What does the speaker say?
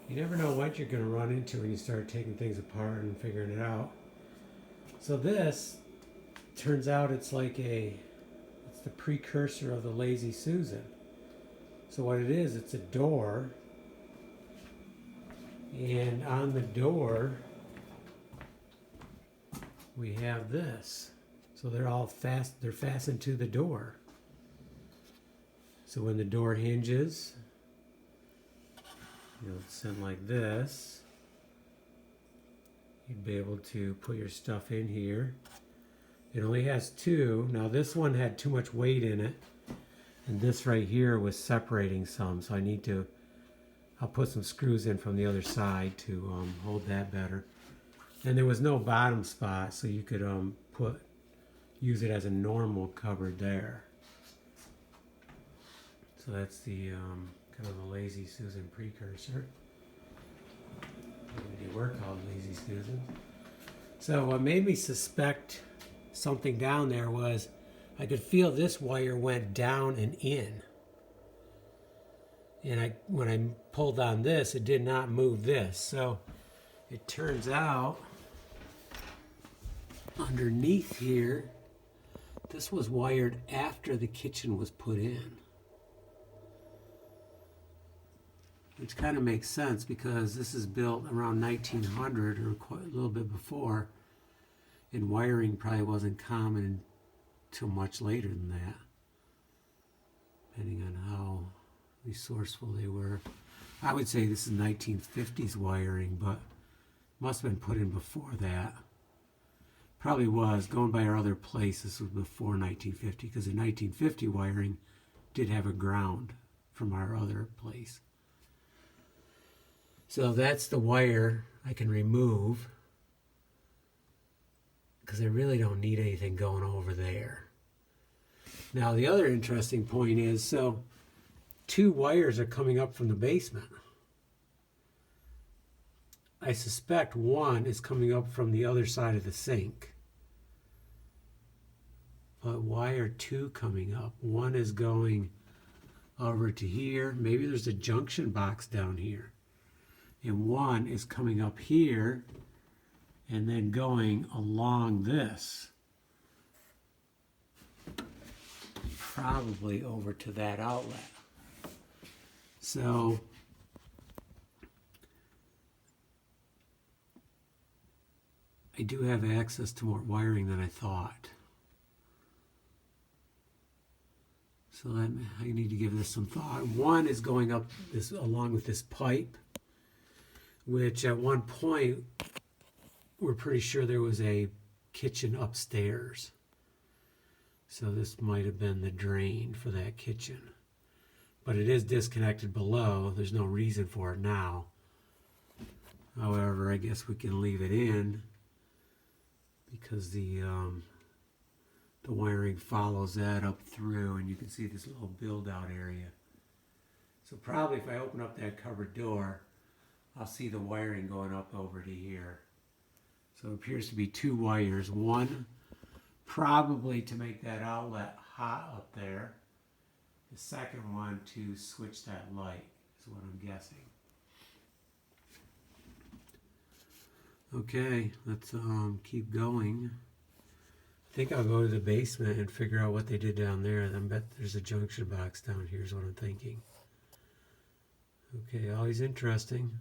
You never know what you're going to run into when you start taking things apart and figuring it out. So this turns out it's the precursor of the Lazy Susan. So what it is, it's a door, and on the door we have this. So they're fastened to the door. So when the door hinges, it's sent like this. You'd be able to put your stuff in here. It only has two. Now this one had too much weight in it, and this right here was separating some, so I'll put some screws in from the other side to hold that better. And there was no bottom spot, so you could use it as a normal cupboard there. So that's the kind of the Lazy Susan precursor. Maybe they were called Lazy Susan. So what made me suspect something down there was I could feel this wire went down and in. And when I pulled on this, it did not move this. So it turns out underneath here, this was wired after the kitchen was put in. Which kind of makes sense because this is built around 1900 or quite a little bit before, and wiring probably wasn't common until much later than that, depending on how resourceful they were. I would say this is 1950s wiring, but must have been put in before that. Probably was. Going by our other place, this was before 1950, because the 1950 wiring did have a ground from our other place. So that's the wire I can remove, because I really don't need anything going over there. Now the other interesting point is, so two wires are coming up from the basement. I suspect one is coming up from the other side of the sink. But why are two coming up? One is going over to here. Maybe there's a junction box down here. And one is coming up here and then going along this. Probably over to that outlet. So I do have access to more wiring than I thought. So I need to give this some thought. One is going up this along with this pipe, which at one point we're pretty sure there was a kitchen upstairs. So this might have been the drain for that kitchen. But it is disconnected below. There's no reason for it now. However, I guess we can leave it in because the wiring follows that up through, and you can see this little build out area. So probably if I open up that cupboard door, I'll see the wiring going up over to here. So it appears to be two wires. One probably to make that outlet hot up there. The second one to switch that light is what I'm guessing. Okay, let's keep going. I think I'll go to the basement and figure out what they did down there. I bet there's a junction box down here is what I'm thinking. Okay, always interesting.